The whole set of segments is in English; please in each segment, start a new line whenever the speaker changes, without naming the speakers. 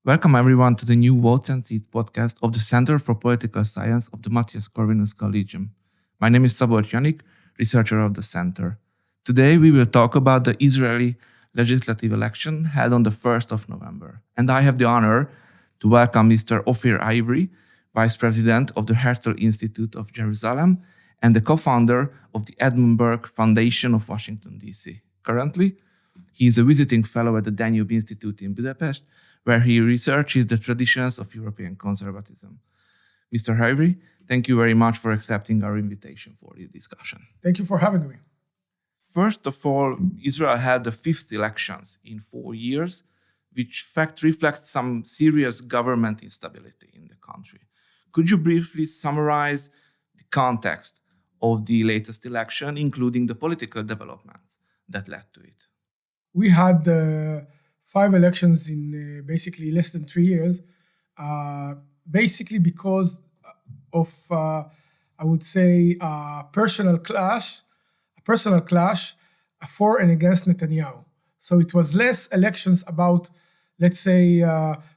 Welcome everyone to the new Votes and Seats podcast of the Center for Political Science of the Mathias Corvinus Collegium. My name is Szabolcs Janik, researcher of the center. Today we will talk about the Israeli legislative election held on the 1st of November. And I have the honor to welcome Mr. Ofir Haivry, Vice President of the Herzl Institute of Jerusalem and the co-founder of the Edmund Burke Foundation of Washington, D.C. Currently, he is a visiting fellow at the Danube Institute in Budapest, where he researches the traditions of European conservatism. Mr. Haivry, thank you very much for accepting our invitation for this discussion.
Thank you for having me.
First of all, Israel had the 5th elections in 4 years, which fact reflects some serious government instability in the country. Could you briefly summarize the context of the latest election, including the political developments that led to it?
We had 5 elections in basically less than 3 years, basically because of, I would say, a personal clash for and against Netanyahu. So it was less elections about, let's say,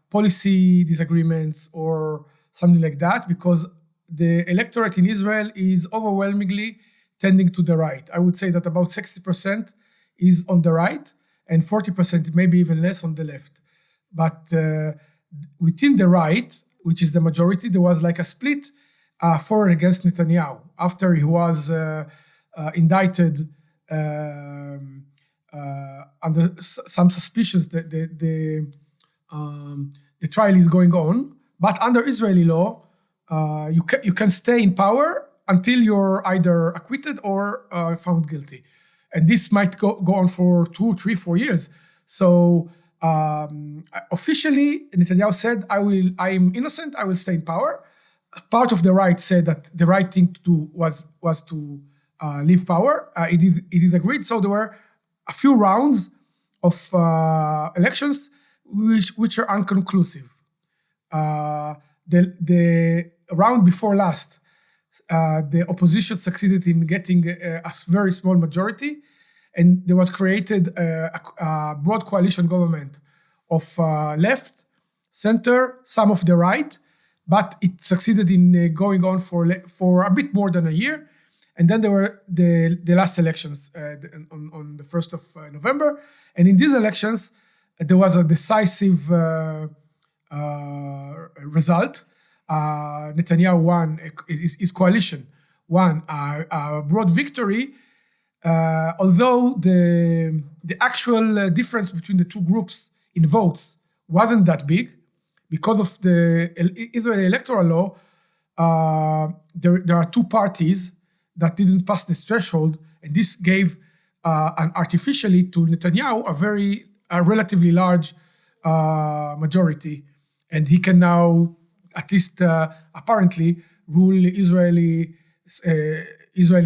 policy disagreements or something like that, because the electorate in Israel is overwhelmingly tending to the right. I would say that about 60% is on the right, and 40%, maybe even less, on the left. But within the right, which is the majority, there was like a split for and against Netanyahu. After he was indicted under some suspicions that the trial is going on. But under Israeli law, you can stay in power until you're either acquitted or found guilty. And this might go on for 2, 3, 4 years. So officially, Netanyahu said, I am innocent, I will stay in power. Part of the right said that the right thing to do was to leave power. It is agreed. So there were a few rounds of elections which are unconclusive. The round before last, the opposition succeeded in getting a very small majority, and there was created a broad coalition government of left, center, some of the right, but it succeeded in going on for a bit more than a year. And then there were the last elections on the 1st of November. And in these elections, there was a decisive result. Netanyahu won, his coalition won a broad victory, although the actual difference between the two groups in votes wasn't that big. Because of the Israeli electoral law, there are 2 parties that didn't pass this threshold, and this gave artificially to Netanyahu a relatively large majority, and he can now, at least apparently, rule Israeli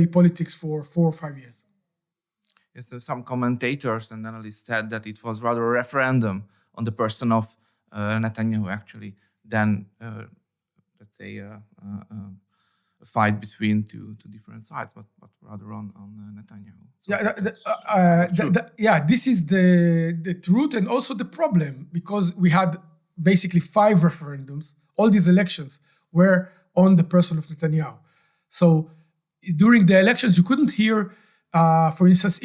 politics for 4 or 5 years.
Yes, so some commentators and analysts said that it was rather a referendum on the person of Netanyahu, actually, than, let's say, a fight between two different sides, but rather on Netanyahu.
So this is the truth and also the problem, because we had basically 5 referendums. All these elections were on the person of Netanyahu. So during the elections, you couldn't hear, for instance,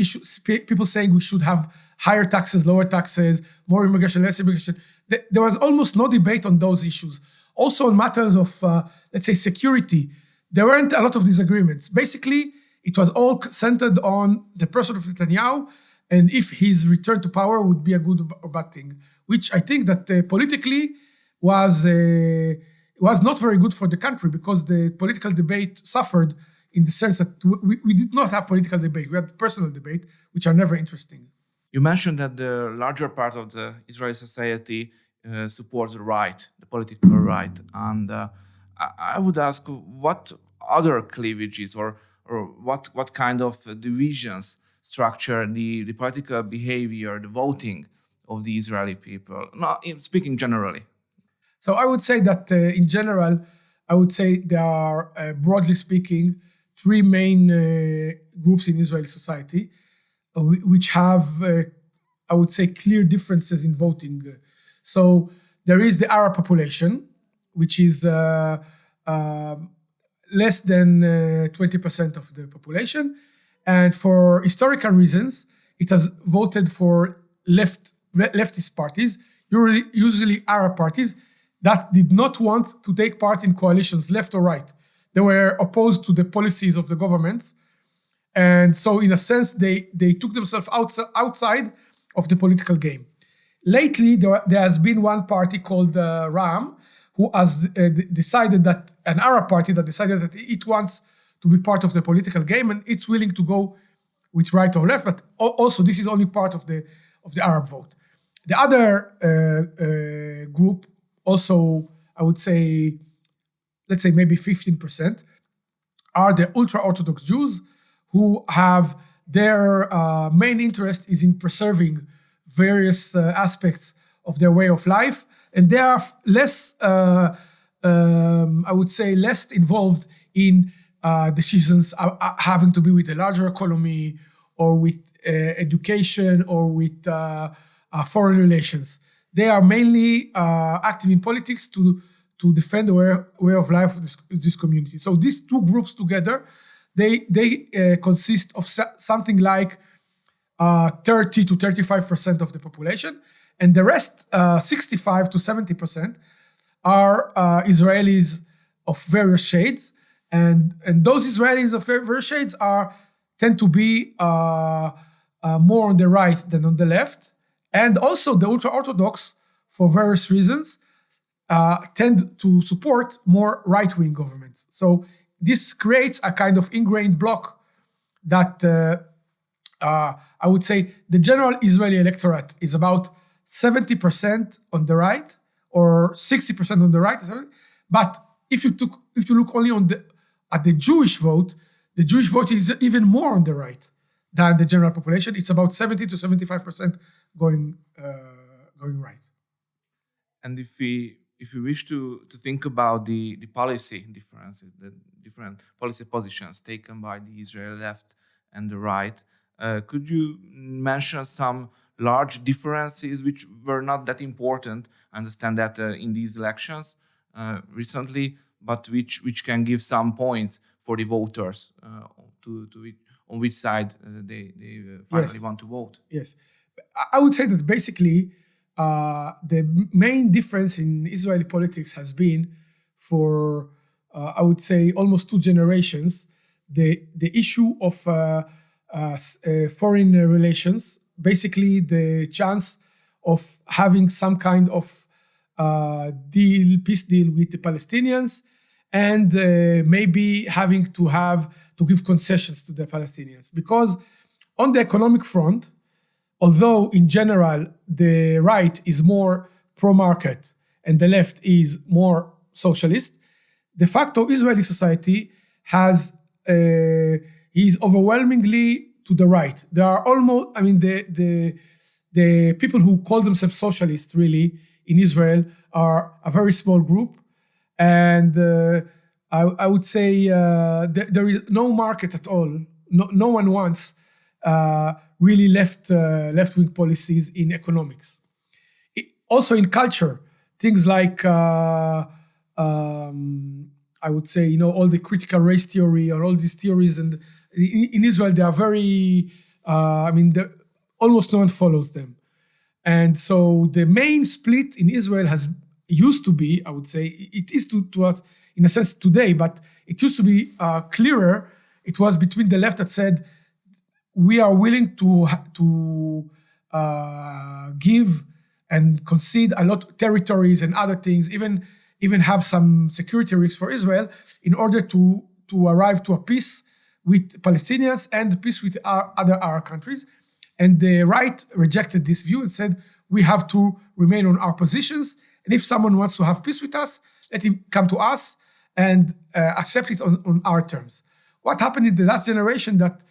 people saying we should have higher taxes, lower taxes, more immigration, less immigration. There was almost no debate on those issues. Also on matters of, let's say, security, there weren't a lot of disagreements. Basically, it was all centered on the person of Netanyahu, and if his return to power would be a good or bad thing, which I think that politically was not very good for the country, because the political debate suffered in the sense that we did not have political debate. We had personal debate, which are never interesting.
You mentioned that the larger part of the Israeli society supports the right, the political right. And I would ask, what other cleavages or what kind of divisions structure the political behavior, the voting of the Israeli people, speaking generally?
So I would say that in general, there are, broadly speaking, 3 main groups in Israeli society, which have, I would say, clear differences in voting. So There is the Arab population, which is less than 20% of the population. And for historical reasons, it has voted for leftist parties, usually Arab parties, that did not want to take part in coalitions, left or right. They were opposed to the policies of the governments. And so in a sense, they took themselves outside of the political game. Lately, there has been one party called Ram, who has decided that, an Arab party that decided that it wants to be part of the political game, and it's willing to go with right or left, but also this is only part of the Arab vote. The other group, also, I would say, let's say maybe 15%, are the ultra-Orthodox Jews, who have their main interest is in preserving various aspects of their way of life, and they are less, I would say, less involved in decisions having to be with a larger economy or with education or with foreign relations. They are mainly active in politics to defend the way of life of this community. So these two groups together, they consist of something like 30 to 35% of the population, and the rest, 65 to 70%, are Israelis of various shades, and those Israelis of various shades tend to be more on the right than on the left, and also the ultra-Orthodox, for various reasons, tend to support more right-wing governments. So this creates a kind of ingrained bloc that I would say the general Israeli electorate is about 70% on the right or 60% on the right. But if you look only at the Jewish vote, the Jewish vote is even more on the right than the general population. It's about 70 to 75% going right.
And if we wish to think about the policy differences, the different policy positions taken by the Israeli left and the right, could you mention some large differences which were not that important? I understand that in these elections recently, but which can give some points for the voters on which side they finally want to vote.
Yes, I would say that basically the main difference in Israeli politics has been for I would say almost 2 generations the issue of foreign relations, basically the chance of having some kind of peace deal with the Palestinians, and maybe having to give concessions to the Palestinians. Because on the economic front, although in general the right is more pro-market and the left is more socialist, de facto Israeli society is overwhelmingly to the right. There are almost, I mean, the people who call themselves socialists really in Israel are a very small group, and I would say there is no market at all. No one wants really left-wing policies in economics. Also in culture, things like I would say, all the critical race theory or all these theories, and in Israel they are very, almost no one follows them. And so the main split in Israel used to be, I would say, it is to us in a sense today, but it used to be clearer. It was between the left that said, we are willing to give and concede a lot of territories and other things, even have some security risks for Israel in order to arrive to a peace with Palestinians and peace with other Arab countries. And the right rejected this view and said, we have to remain on our positions. And if someone wants to have peace with us, let him come to us and accept it on our terms. What happened in the last generation that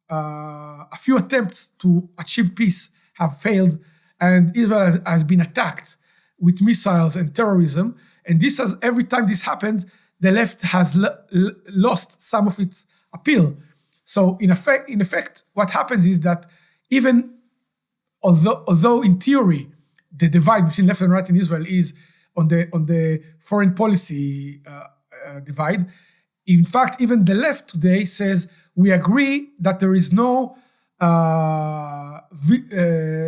a few attempts to achieve peace have failed, and Israel has been attacked with missiles and terrorism. And every time this happened, the left has lost some of its appeal. So in effect, what happens is that even although in theory the divide between left and right in Israel is on the foreign policy divide. In fact, even the left today says we agree that there is no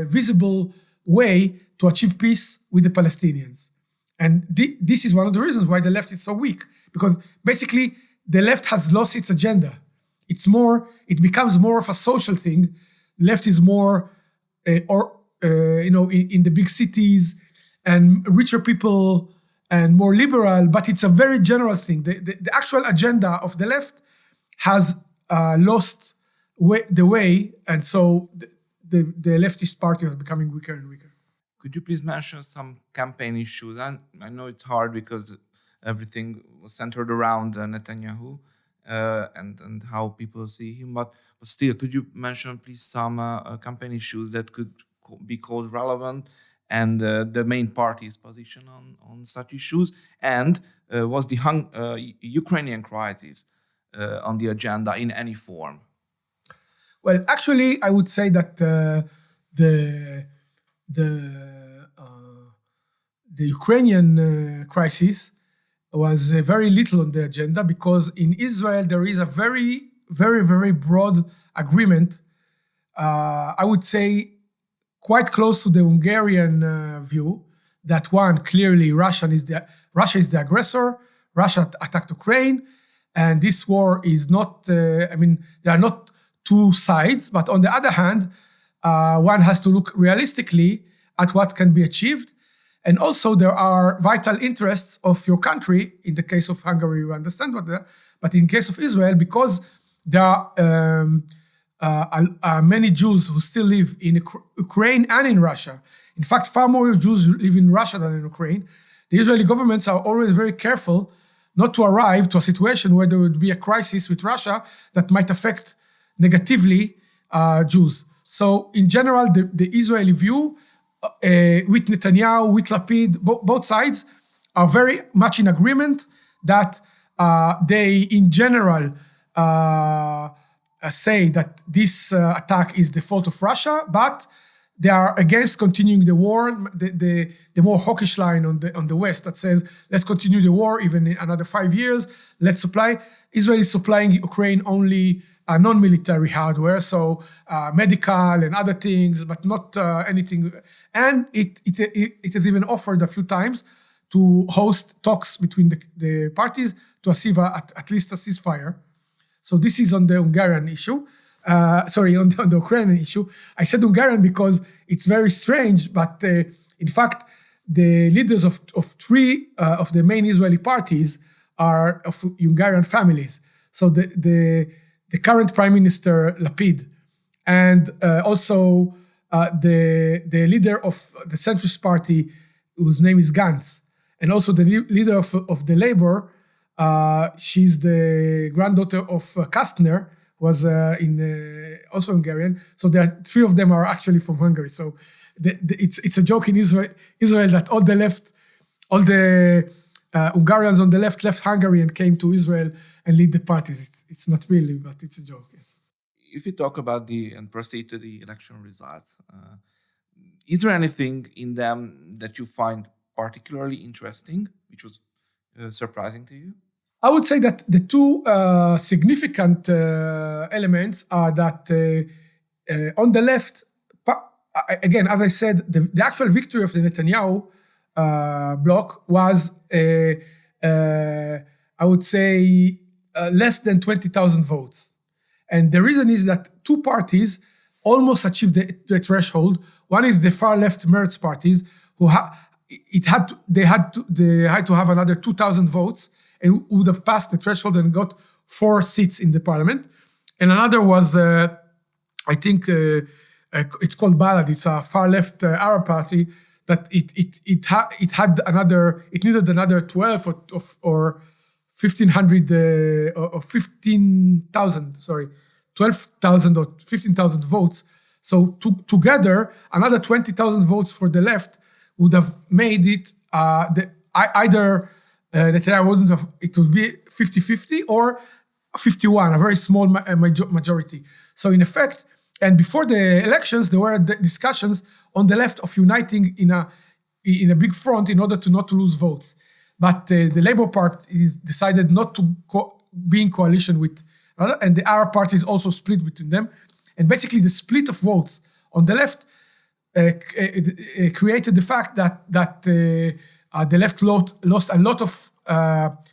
visible way to achieve peace with the Palestinians. And this is one of the reasons why the left is so weak, because basically the left has lost its agenda. It becomes more of a social thing. Left is more, in the big cities and richer people and more liberal, but it's a very general thing. The actual agenda of the left has lost the way, and so the leftist party is becoming weaker and weaker.
Could you please mention some campaign issues? I know it's hard because everything was centered around Netanyahu and how people see him, but still, could you mention please some campaign issues that could be called relevant and the main party's position on such issues? And was the Ukrainian crisis on the agenda in any form?
Well, actually, I would say that the Ukrainian crisis was very little on the agenda, because in Israel there is a very, very, very broad agreement. I would say quite close to the Hungarian view that clearly Russia is the aggressor. Russia attacked Ukraine, and this war is not. There are not two sides, but on the other hand, one has to look realistically at what can be achieved. And also there are vital interests of your country. In the case of Hungary, you understand but in case of Israel, because there are many Jews who still live in Ukraine and in Russia. In fact, far more Jews live in Russia than in Ukraine. The Israeli governments are always very careful not to arrive to a situation where there would be a crisis with Russia that might affect negatively Jews. So in general, the Israeli view with Netanyahu, with Lapid, both sides are very much in agreement that they, in general, say that this attack is the fault of Russia, but they are against continuing the war. The more hawkish line on the West that says, let's continue the war even in another 5 years. Israel is supplying Ukraine only non-military hardware, so medical and other things, but not anything. And it has even offered a few times to host talks between the parties to achieve at least a ceasefire. So this is on the Hungarian issue. On the Ukrainian issue. I said Hungarian because it's very strange, but in fact, the leaders of three of the main Israeli parties are of Hungarian families. So the current Prime Minister Lapid, and also the leader of the centrist party, whose name is Gantz, and also the leader of the Labour, she's the granddaughter of Kastner, was also Hungarian. So three of them are actually from Hungary. So it's a joke in Israel that all the Hungarians on the left Hungary and came to Israel and lead the parties. It's not really, but it's a joke, yes.
If you talk about and proceed to the election results, is there anything in them that you find particularly interesting, which was surprising to you?
I would say that the two significant elements are that on the left, again, as I said, the actual victory of the Netanyahu bloc was, I would say, less than 20,000 votes. And the reason is that two parties almost achieved the threshold. One is the far left Meretz parties, who they had to have another 2,000 votes and would have passed the threshold and got 4 seats in the parliament. And another was, I think it's called Balad. It's a far left Arab party that it needed another 12 or 1,500 or 15,000. Sorry, 12,000 or 15,000 votes. So together, another 20,000 votes for the left would have made it either Netanyahu wouldn't have, it would be 50-50 or 51, a very small majority. So in effect, And before the elections, there were discussions on the left of uniting in a big front in order to not to lose votes. But the Labour Party decided not to be in coalition with, and the Arab parties also split between them. And basically the split of votes on the left created the fact that the left lost a lot of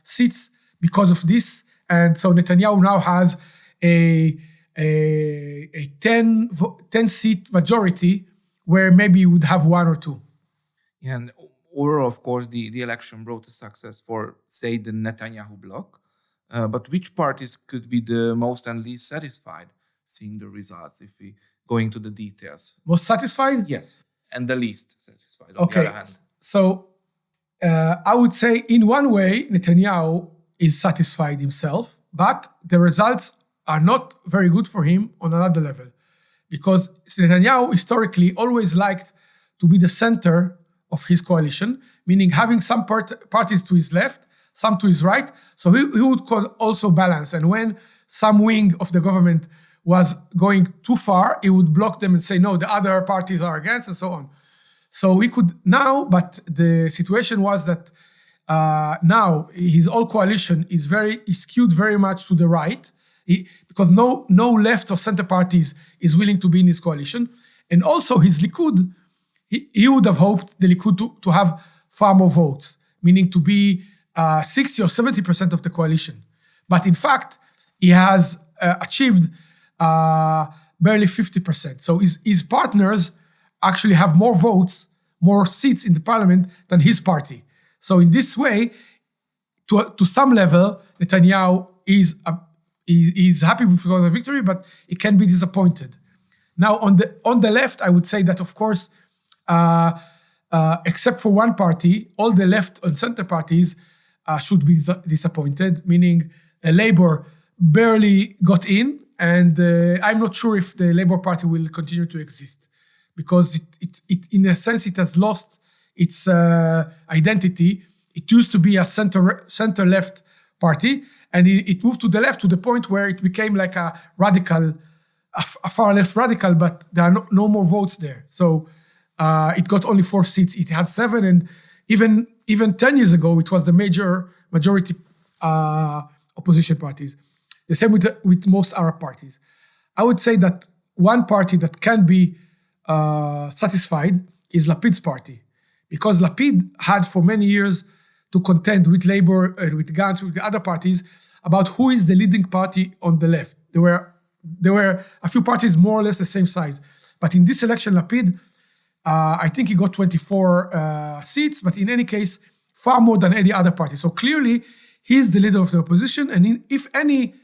seats because of this. And so Netanyahu now has a 10-seat majority where maybe you would have one or two.
And overall, of course, the election brought a success for, say, the Netanyahu bloc. But which parties could be the most and least satisfied seeing the results, if we go into the details?
Most satisfied?
Yes, and the least satisfied on the other hand.
So I would say in one way, Netanyahu is satisfied himself, but the results are not very good for him on another level. Because Netanyahu historically always liked to be the center of his coalition, meaning having some parties to his left, some to his right. So he would also balance. And when some wing of the government was going too far, he would block them and say, no, the other parties are against, and so on. So we could now, but the situation was that now his whole coalition is skewed very much to the right, because no left or center parties is willing to be in his coalition. And also his Likud, he would have hoped the Likud to have far more votes, meaning to be 60 or 70% of the coalition. But in fact, he has achieved barely 50%. So his partners actually have more votes, more seats in the parliament than his party. So in this way, to some level, Netanyahu is happy with the victory, but he can be disappointed. Now, on the left, I would say that, of course, except for one party, all the left and center parties should be disappointed, meaning Labour barely got in, and I'm not sure if the Labour Party will continue to exist, because it in a sense, it has lost its identity. It used to be a center-left party, and it moved to the left to the point where it became like a radical, a far-left radical, but there are no more votes there. So it got only 4 seats. It had 7, and even 10 years ago, it was the majority opposition parties. The same with most Arab parties. I would say that one party that can be satisfied is Lapid's party, because Lapid had for many years to contend with Labour and with Gantz, with the other parties, about who is the leading party on the left. There were a few parties more or less the same size. But in this election, Lapid, I think he got 24 seats, but in any case, far more than any other party. So clearly, he's the leader of the opposition, and if any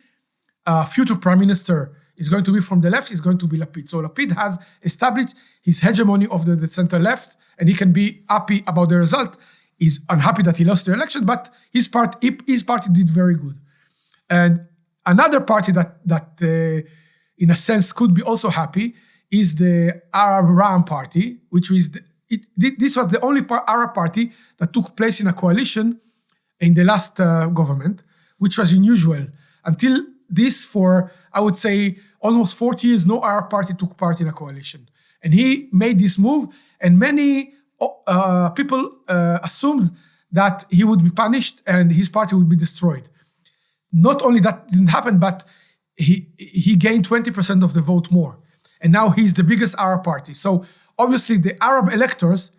future prime minister is going to be from the left, is going to be Lapid. So Lapid has established his hegemony of the center left, and he can be happy about the result. He's unhappy that he lost the election, but his party did very good. And another party that in a sense could be also happy is the Arab Ram party, which is this was the only Arab party that took place in a coalition in the last government, which was unusual. Until this, for I would say almost 40 years, no Arab party took part in a coalition. And he made this move, and many people assumed that he would be punished and his party would be destroyed. Not only that didn't happen, but he gained 20% of the vote more. And now he's the biggest Arab party. So obviously the Arab electors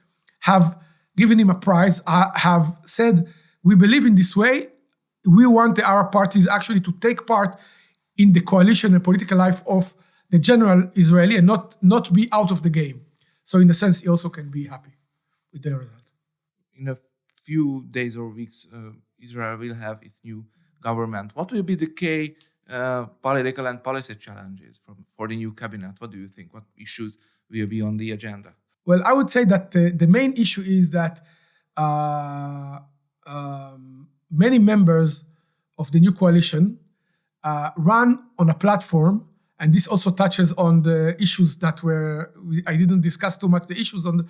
have given him a prize, have said, we believe in this way. We want the Arab parties actually to take part in the coalition and political life of the general Israeli and not be out of the game. So in a sense, he also can be happy with the result.
In a few days or weeks, Israel will have its new government. What will be the key political and policy challenges for the new cabinet? What do you think? What issues will be on the agenda?
Well, I would say that the main issue is that many members of the new coalition run on a platform, and this also touches on the issues that I didn't discuss too much the issues on,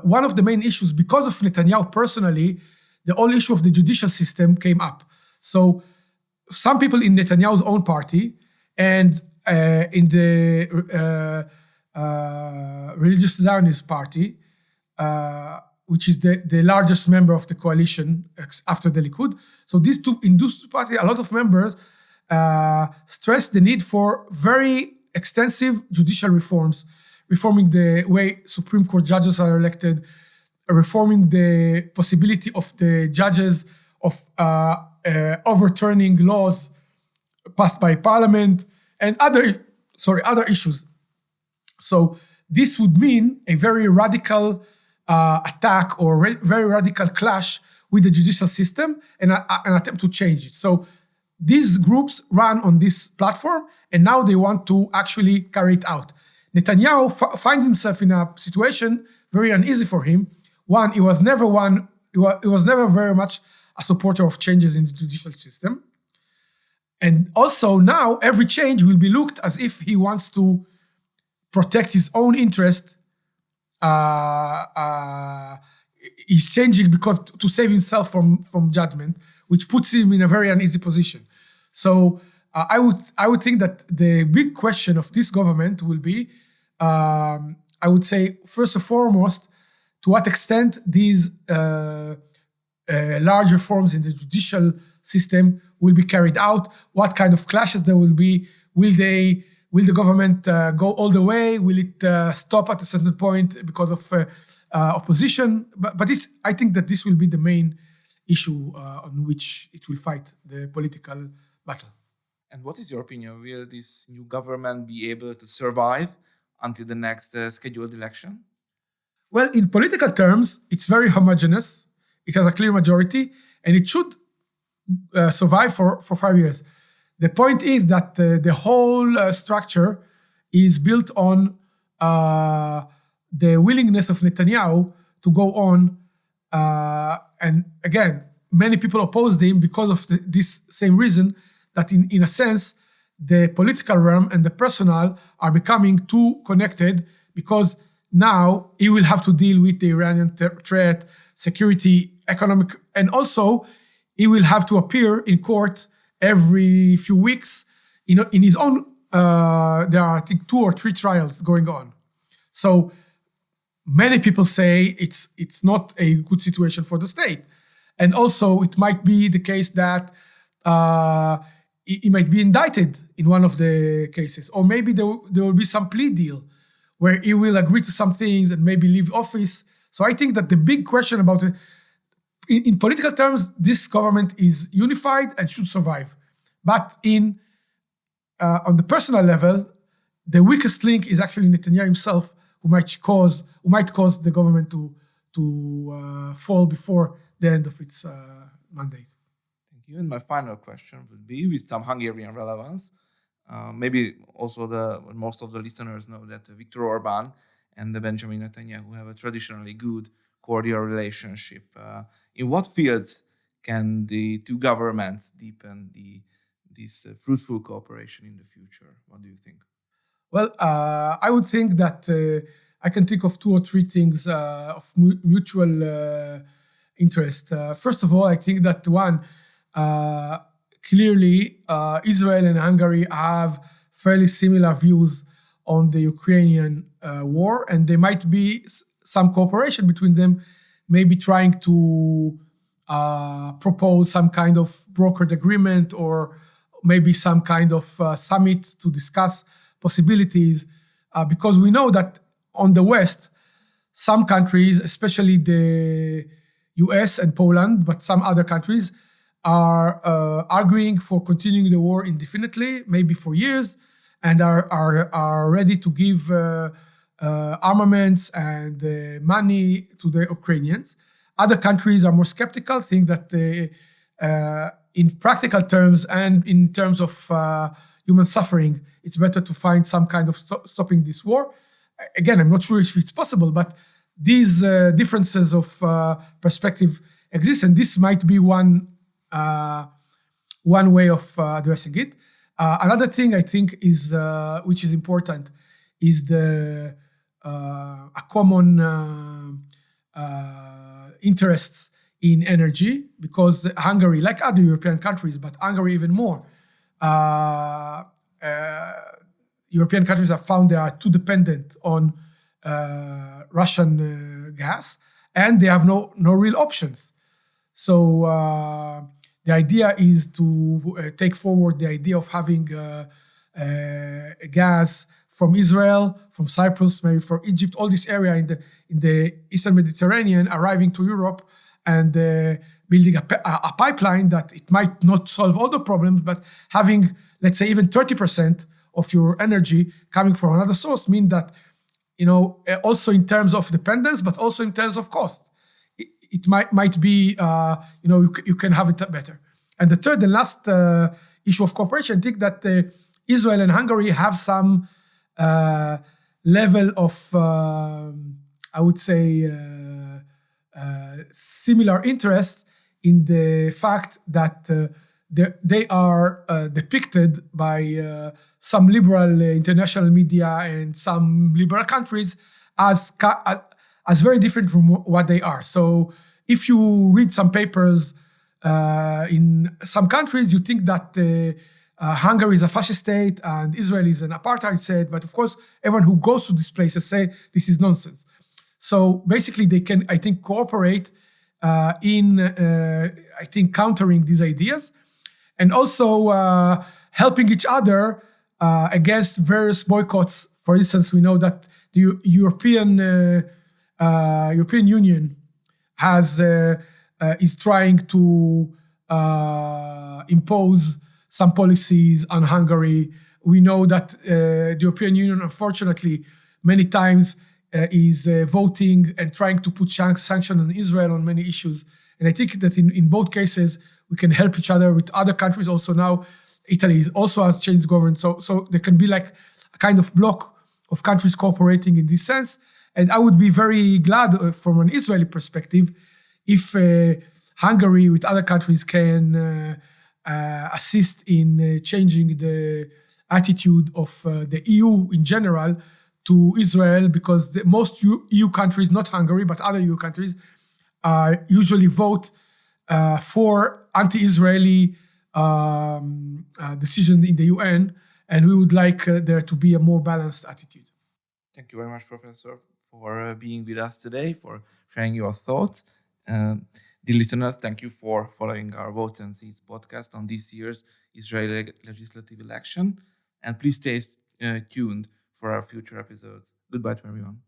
one of the main issues, because of Netanyahu personally, the whole issue of the judicial system came up. So some people in Netanyahu's own party and in the Religious Zionist Party, which is the largest member of the coalition after the Likud. So in these two parties, a lot of members stress the need for very extensive judicial reforms, reforming the way Supreme Court judges are elected, reforming the possibility of the judges of overturning laws passed by parliament, and other issues. So this would mean a very radical attack or very radical clash with the judicial system and an attempt to change it. So these groups run on this platform, and now they want to actually carry it out. Netanyahu finds himself in a situation very uneasy for him. One, he was never very much a supporter of changes in the judicial system. And also now every change will be looked as if he wants to protect his own interest. He's changing because to save himself from judgment, which puts him in a very uneasy position. So I would think that the big question of this government will be, I would say, first and foremost, to what extent these large reforms in the judicial system will be carried out, what kind of clashes there will be, will the government go all the way, will it stop at a certain point because of opposition, but I think that this will be the main issue on which it will fight the political battle.
And what is your opinion? Will this new government be able to survive until the next scheduled election?
Well, in political terms, it's very homogeneous. It has a clear majority, and it should survive for 5 years. The point is that the whole structure is built on the willingness of Netanyahu to go on. And again, many people opposed him because of this same reason, that in a sense, the political realm and the personal are becoming too connected, because now he will have to deal with the Iranian threat, security, economic, and also he will have to appear in court every few weeks. In his own, there are, I think, 2 or 3 trials going on. So many people say it's not a good situation for the state. And also it might be the case that he might be indicted in one of the cases. Or maybe there will be some plea deal where he will agree to some things and maybe leave office. So I think that the big question about it, in political terms, this government is unified and should survive. But on the personal level, the weakest link is actually Netanyahu himself, who might cause the government to fall before the end of its mandate.
Thank you. And my final question would be, with some Hungarian relevance, maybe also most of the listeners know that Viktor Orbán and Benjamin Netanyahu have a traditionally good, cordial relationship. In what fields can the two governments deepen this fruitful cooperation in the future? What do you think?
Well, I would think that I can think of 2 or 3 things of mutual interest. First of all, I think that one, clearly, Israel and Hungary have fairly similar views on the Ukrainian war, and there might be some cooperation between them, maybe trying to propose some kind of brokered agreement or maybe some kind of summit to discuss possibilities, because we know that on the West, some countries, especially the US and Poland, but some other countries, are arguing for continuing the war indefinitely, maybe for years, and are ready to give armaments and money to the Ukrainians. Other countries are more skeptical, think that in practical terms and in terms of human suffering, it's better to find some kind of stopping this war. Again, I'm not sure if it's possible, but these differences of perspective exist, and this might be one way of addressing it. Another thing I think is, which is important, is a common interests in energy, because Hungary, like other European countries, but Hungary even more, European countries have found they are too dependent on Russian gas, and they have no real options. So the idea is to take forward the idea of having gas from Israel, from Cyprus, maybe from Egypt, all this area in the Eastern Mediterranean, arriving to Europe and building a pipeline that it might not solve all the problems, but having, let's say, even 30% of your energy coming from another source mean that, also in terms of dependence, but also in terms of cost, it might be, you can have it better. And the third and last issue of cooperation, I think that Israel and Hungary have some level of, I would say, similar interests in the fact that they are depicted by some liberal international media and some liberal countries as very different from what they are. So if you read some papers in some countries, you think that Hungary is a fascist state and Israel is an apartheid state. But of course, everyone who goes to these places say this is nonsense. So basically, they can, I think, cooperate in, I think, countering these ideas and also helping each other against various boycotts. For instance, we know that the European Union is trying to impose some policies on Hungary. We know that the European Union, unfortunately, many times is voting and trying to put sanctions on Israel on many issues. And I think that in both cases, we can help each other with other countries. Also now, Italy also has changed government. So there can be like a kind of block of countries cooperating in this sense. And I would be very glad from an Israeli perspective if Hungary with other countries can assist in changing the attitude of the EU in general to Israel, because most EU countries, not Hungary, but other EU countries, usually vote for anti-Israeli decision in the UN, and we would like there to be a more balanced attitude.
Thank you very much, Professor, for being with us today, for sharing your thoughts. Dear listeners, thank you for following our Votes and Seeds podcast on this year's Israeli legislative election. And please stay tuned for our future episodes. Goodbye to everyone.